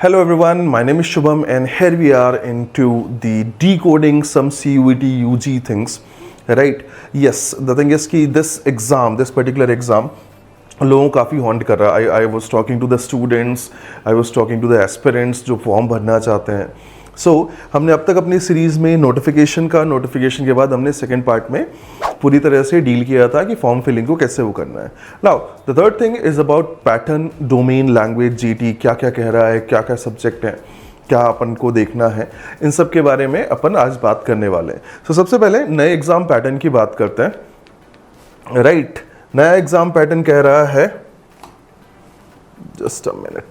Hello everyone, my name is Shubham and here we are into the decoding some CUET UG things, right? Yes, the thing is कि this particular exam लोगों को काफ़ी haunt कर रहा है. I was talking to the students, I was talking to the aspirants जो form भरना चाहते हैं. हमने अब तक अपनी सीरीज़ में नोटिफिकेशन के बाद हमने सेकेंड पार्ट में पूरी तरह से डील किया था कि फॉर्म फिलिंग को कैसे वो करना है. Now the third thing is about pattern, domain, language, GT क्या क्या कह रहा है, क्या क्या सब्जेक्ट हैं, क्या अपन को देखना है, इन सब के बारे में अपन आज बात करने वाले हैं. सबसे पहले नए एग्ज़ाम पैटर्न की बात करते हैं. राइट, नया एग्ज़ाम पैटर्न कह रहा है, जस्ट अ मिनट,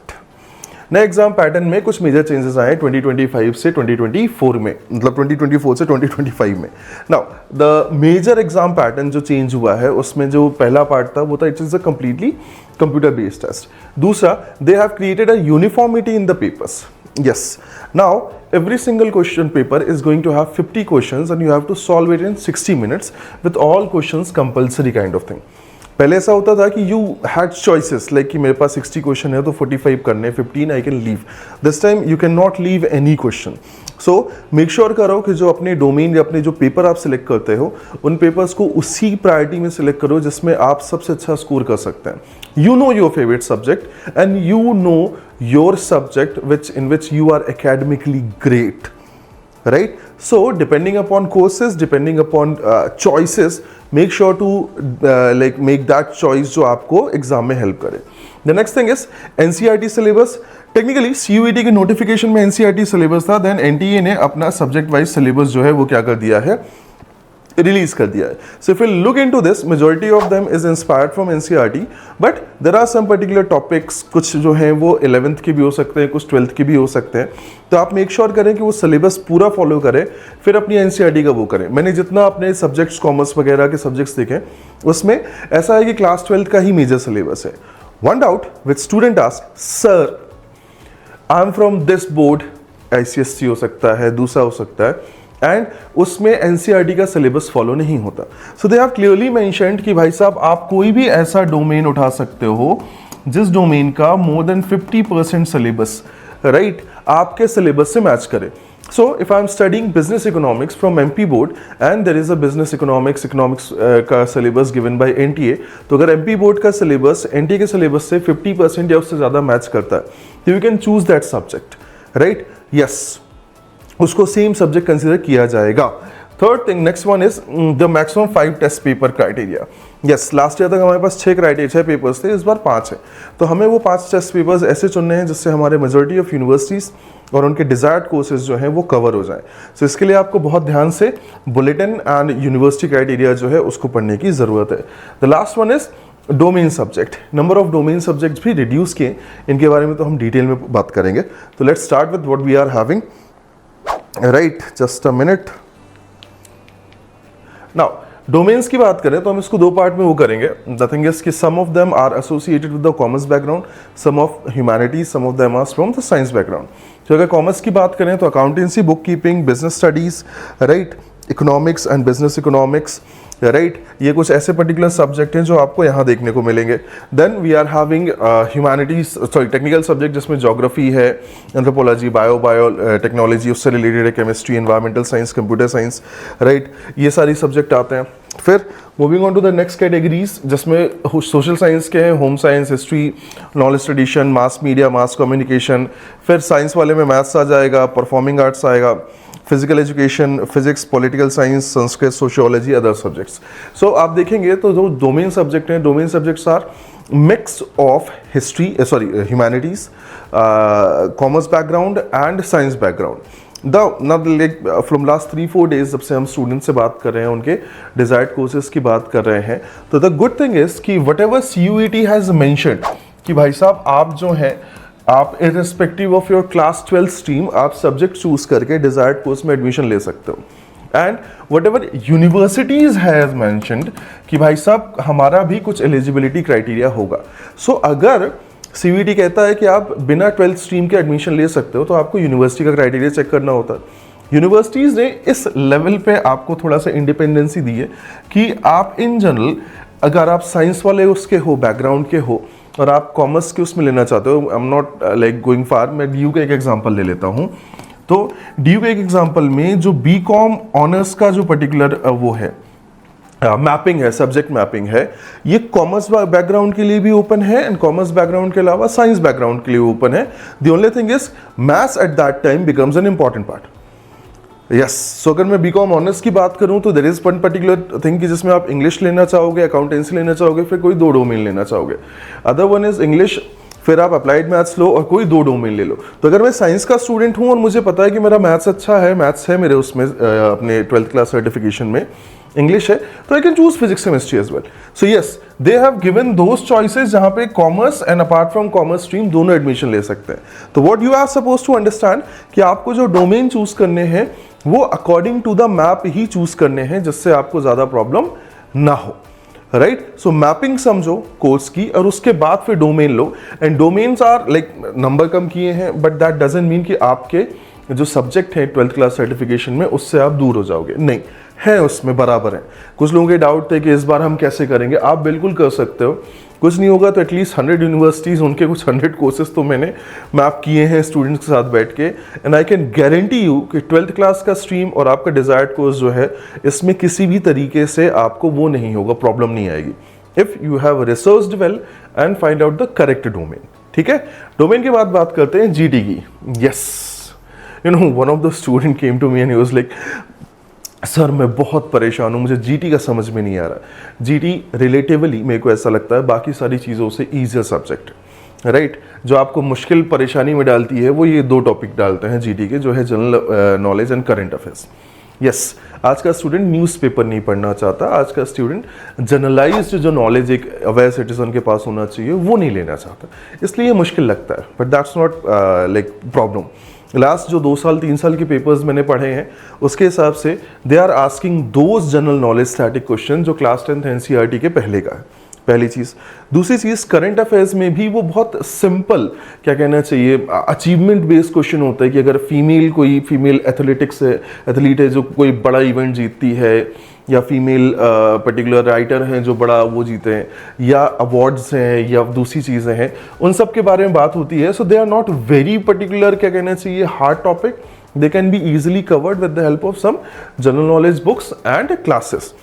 नए एग्जाम पैटर्न में कुछ मेजर चेंजेस आए 2025 से 2024 में, मतलब 2024 से 2025 में. Now the major exam pattern जो चेंज हुआ है उसमें जो पहला पार्ट था वो था it is a completely computer based test. दूसरा, they have created a uniformity in the papers. Yes. Now, every single question paper is going to have 50 questions and you have to solve it in 60 minutes with all questions compulsory kind of thing. पहले ऐसा होता था कि you had choices like कि मेरे पास 60 question है तो 45 करने, 15 I can leave. This time you cannot leave any question. So make sure करो कि जो अपने डोमेन या अपने जो पेपर आप सिलेक्ट करते हो उन पेपर्स को उसी प्रायोरिटी में सिलेक्ट करो जिसमें आप सबसे अच्छा स्कोर कर सकते हैं. You know your favorite subject and you know your subject in which you are academically great. Right? So depending upon courses, depending upon choices, make sure to make that choice जो आपको exam में help करे. The next thing is NCERT syllabus. Technically CUET के notification में NCERT syllabus था, then NTA ने अपना subject wise syllabus जो है वो क्या कर दिया है, रिलीज कर दिया है. So if you look into this, majority of them is inspired from NCERT, but there are some particular topics, कुछ जो हैं वो 11th के भी हो सकते हैं, कुछ 12th के भी हो सकते हैं. तो आप मेक श्योर करें कि वो सिलेबस पूरा फॉलो करें, फिर अपनी NCERT का वो करें. मैंने जितना अपने सब्जेक्ट्स, कॉमर्स वगैरह के सब्जेक्ट्स देखे उसमें ऐसा है कि क्लास 12th का ही मेजर सिलेबस है. One doubt which student ask, sir I am from this board, ICSE हो सकता है, दूसरा हो सकता है, एंड उसमें NCERT का सिलेबस फॉलो नहीं होता. सो दे हैव क्लियरली मेंशन्ड कि भाई साहब आप कोई भी ऐसा डोमेन उठा सकते हो जिस डोमेन का मोर देन 50% सिलेबस राइट आपके सिलेबस से मैच करे. So if I am studying business economics from MP board and there is a business economics का syllabus given by NTA, तो अगर MP board का syllabus NTA के syllabus से 50% या उससे ज़्यादा मैच करता है तो you can choose that subject, right? Yes, उसको सेम सब्जेक्ट कंसिडर किया जाएगा. Third thing, next one is the maximum 5 test paper criteria. Yes, last year तक हमारे पास 6 पेपर्स थे, इस बार 5 है. तो हमें वो 5 टेस्ट पेपर्स ऐसे चुनने हैं जिससे हमारे मेजॉरिटी ऑफ यूनिवर्सिटीज़ और उनके डिजायर्ड कोर्सेज जो हैं वो कवर हो जाए. सो इसके लिए आपको बहुत ध्यान से बुलेटिन एंड यूनिवर्सिटी क्राइटेरिया जो है उसको पढ़ने की ज़रूरत है. The last one is domain subject. Number of domain subjects भी रिड्यूस किए, इनके बारे में तो हम डिटेल में बात करेंगे. तो let's start with what we are having. Right, just a minute. Now domains की बात करें तो हम इसको 2 पार्ट में वो करेंगे. द थिंग इज कि some of them are associated with the commerce background, some of humanities, some of them are from the science background. तो अगर कॉमर्स की बात करें तो accountancy, book keeping, business studies, right, economics and business economics, right, ये कुछ ऐसे particular subject हैं जो आपको यहाँ देखने को मिलेंगे. Then we are having humanities, technical subject जिसमें ज्योग्राफी है, एंथ्रोपोलॉजी, बायो टेक्नोलॉजी उससे रिलेटेड है, chemistry, environmental science, computer science, right, ये सारी सब्जेक्ट आते हैं. फिर moving on to the next categories जिसमें सोशल साइंस के हैं, home science, history, knowledge tradition, mass media, mass communication. फिर साइंस वाले में मैथ्स आ जाएगा, परफॉर्मिंग आर्ट्स आएगा, physical education, physics, political science, Sanskrit, sociology, other subjects. सो आप देखेंगे तो जो डोमेन सब्जेक्ट हैं, domain subjects are mix of history, humanities, commerce background and science background. From last 3-4 days जब से हम स्टूडेंट से बात कर रहे हैं, उनके डिजायर्ड कोर्सेज की बात कर रहे हैं, तो द गुड थिंग इज कि what ever CUET has mentioned कि भाई साहब आप जो हैं, आप irrespective of your class 12 stream आप सब्जेक्ट चूज करके डिजायर्ड कोर्स में एडमिशन ले सकते हो. And what ever universities has mentioned कि भाई साहब हमारा भी कुछ एलिजिबिलिटी क्राइटेरिया होगा. सो अगर CUET कहता है कि आप बिना 12th स्ट्रीम के एडमिशन ले सकते हो तो आपको यूनिवर्सिटी का क्राइटेरिया चेक करना होता है. यूनिवर्सिटीज़ ने इस लेवल पे आपको थोड़ा सा इंडिपेंडेंसी दी है कि आप इन जनरल अगर आप साइंस वाले उसके हो, बैकग्राउंड के हो, और आप कॉमर्स के उसमें लेना चाहते हो, I am not like going far, मैं डी का एक एग्जांपल ले लेता हूँ। तो डी का एक एग्जांपल में जो बी कॉम ऑनर्स का जो पर्टिकुलर वो है मैपिंग है, सब्जेक्ट मैपिंग है, ये कॉमर्स बैकग्राउंड के लिए भी ओपन है एंड कॉमर्स बैकग्राउंड के अलावा साइंस बैकग्राउंड के लिए ओपन है। The only thing is maths at that time becomes an important part. Yes, so अगर मैं बीकॉम ऑनर्स की बात करूं तो there is one particular thing कि जिसमें आप इंग्लिश लेना चाहोगे, अकाउंटेंसी लेना चाहोगे, फिर कोई 2 डोमेन लेना चाहोगे। अदर वन इज इंग्लिश, फिर आप अप्लाइड मैथ्स लो और कोई 2 डोमेन ले लो। तो अगर मैं साइंस का स्टूडेंट हूं और मुझे पता है कि मेरा मैथ्स अच्छा है, मैथ्स है मेरे उसमें अपने 12th क्लास सर्टिफिकेशन में, इंग्लिश है, तो I can choose physics chemistry as well. So yes, they have given those choices जहां पे commerce and apart from commerce stream दोनों एडमिशन ले सकते हैं। तो what you are suppose to understand कि आपको जो डोमेन चूज करने हैं वो अकॉर्डिंग टू द मैप ही चूज करने हैं, जिससे आपको ज्यादा प्रॉब्लम ना हो। राइट, सो मैपिंग समझो कोर्स की और उसके बाद फिर डोमेन लो। And domains are like number कम किए हैं, बट दैट डजंट मीन कि आपके जो सब्जेक्ट है 12th क्लास सर्टिफिकेशन में उससे आप दूर हो जाओगे, नहीं है, उसमें बराबर है। कुछ लोगों के डाउट थे कि इस बार हम कैसे करेंगे, आप बिल्कुल कर सकते हो। कुछ नहीं होगा तो एटलीस्ट 100 यूनिवर्सिटीज़, उनके कुछ 100 कोर्सेज तो मैंने मैप किए हैं स्टूडेंट्स के साथ बैठ के, and I can guarantee you कि 12th क्लास का स्ट्रीम और आपका डिजायर्ड कोर्स जो है, इसमें किसी भी तरीके से आपको वो नहीं होगा, प्रॉब्लम नहीं आएगी, if you have researched well and find out the correct domain. ठीक है, डोमेन के बाद बात करते हैं जीटी की। Yes, you know one of the student came to me and he was like, sir मैं बहुत परेशान हूँ, मुझे जीटी का समझ में नहीं आ रहा। जीटी रिलेटिवली मेरे को ऐसा लगता है बाकी सारी चीज़ों से ईजियर सब्जेक्ट है। राइट, जो आपको मुश्किल परेशानी में डालती है वो ये 2 टॉपिक डालते हैं जीटी के, जो है general knowledge and current affairs. Yes, आज का स्टूडेंट न्यूज़पेपर नहीं पढ़ना चाहता, आज का स्टूडेंट जनरलाइज्ड जो नॉलेज एक अवेयर सिटीजन के पास होना चाहिए वो नहीं लेना चाहता, इसलिए ये मुश्किल लगता है। But that's not like problem. Last जो 2 साल 3 साल के पेपर्स मैंने पढ़े हैं उसके हिसाब से they are asking those general knowledge static question जो क्लास 10th एनसीईआरटी के पहले का है, पहली चीज़। दूसरी चीज़, करंट अफेयर्स में भी वो बहुत सिंपल, क्या कहना चाहिए, अचीवमेंट बेस्ड क्वेश्चन होता है कि अगर कोई फीमेल एथलीट है जो कोई बड़ा इवेंट जीतती है, या फीमेल पर्टिकुलर राइटर हैं जो बड़ा वो जीते हैं, या अवार्ड्स हैं, या दूसरी चीज़ें हैं, उन सब के बारे में बात होती है। So they are not very particular, क्या कहना चाहिए, hard topic, they can be easily covered with the help of some general knowledge books and classes.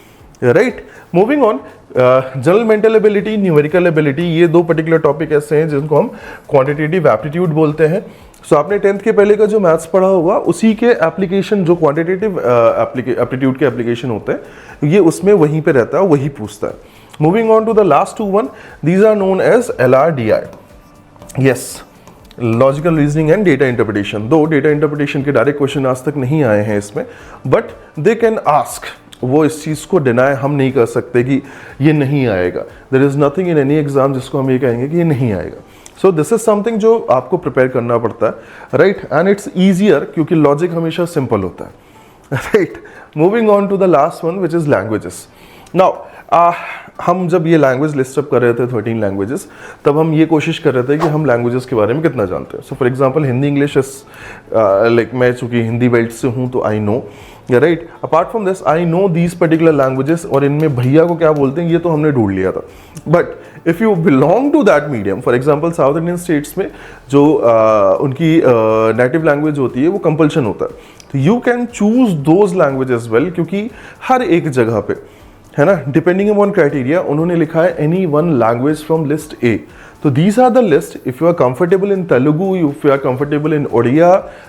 Right, moving on, general mental ability, numerical ability, ये 2 particular topic ऐसे हैं जिनको हम quantitative aptitude बोलते हैं। सो आपने 10th के पहले का जो मैथ्स पढ़ा होगा उसी के एप्लीकेशन, जो क्वांटिटेटिव एप्टीट्यूड के एप्लीकेशन होते हैं, ये उसमें वहीं पे रहता है, वही पूछता है। Moving on to the last 2 one, these are known as LRDI। Yes, logical reasoning and data interpretation. दो डेटा इंटरप्रिटेशन के डायरेक्ट क्वेश्चन आज तक नहीं आए हैं इसमें, बट दे कैन आस्क, वो इस चीज़ को डिनाई हम नहीं कर सकते कि ये नहीं आएगा। There is nothing in any exam जिसको हम ये कहेंगे कि ये नहीं आएगा। सो दिस इज समथिंग जो आपको प्रिपेयर करना पड़ता है, राइट, एंड इट्स ईजियर क्योंकि लॉजिक हमेशा सिंपल होता है। Right, moving on to the last one which is languages. Now हम जब ये लैंग्वेज लिस्ट अप कर रहे थे 13 लैंग्वेजेस, तब हम ये कोशिश कर रहे थे कि हम लैंग्वेजेस के बारे में कितना जानते हैं। So for example Hindi, English is like, मैं चूंकि हिंदी बेल्ट से हूँ तो I know, right, apart from this I know these particular languages, और इनमें भैया को क्या बोलते हैं ये तो हमने ढूंढ लिया था। But if you belong to that medium, for example South Indian states में जो उनकी नेटिव लैंग्वेज होती है वो कंपल्शन होता है, तो you can choose those languages well, क्योंकि हर एक जगह पे है ना, डिपेंडिंग अपॉन क्राइटेरिया उन्होंने लिखा है any one language from list A. तो these are the list, if you are comfortable in Telugu, if you are comfortable in Odia,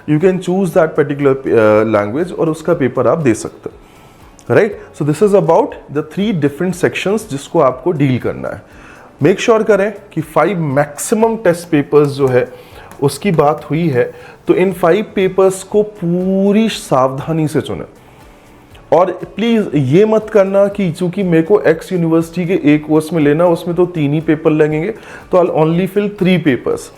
you can choose that particular language और उसका पेपर आप दे सकते हैं। Right, so this is about the 3 different sections जिसको आपको deal करना है। मेक श्योर करें कि 5 मैक्सिमम टेस्ट पेपर्स जो है उसकी बात हुई है, तो इन 5 पेपर्स को पूरी सावधानी से चुनें। और प्लीज़ ये मत करना कि चूंकि मेरे को एक्स यूनिवर्सिटी के एक कोर्स में लेना, उसमें तो 3 ही पेपर लगेंगे, तो आई ओनली फिल 3 पेपर्स।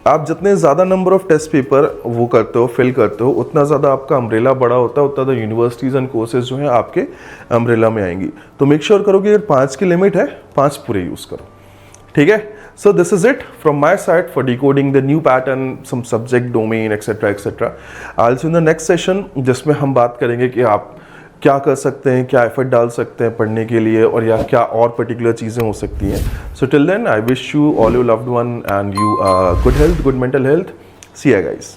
आप जितने ज़्यादा नंबर ऑफ टेस्ट पेपर वो करते हो, फिल करते हो, उतना ज़्यादा आपका अम्ब्रेला बड़ा होता है, उतना द यूनिवर्सिटीज़ एंड कोर्सेज जो हैं आपके अम्ब्रेला में आएंगी। तो मेक श्योर करो कि अगर 5 की लिमिट है, 5 पूरे यूज़ करो। ठीक है, so this is it from my side for decoding the new pattern, some subject domain etcetera etcetera. I will see in the next session, जिसमें हम बात करेंगे कि आप क्या कर सकते हैं, क्या एफर्ट डाल सकते हैं पढ़ने के लिए, और या क्या और पर्टिकुलर चीज़ें हो सकती हैं. So till then I wish you all your loved one and you good health, good mental health. See ya guys.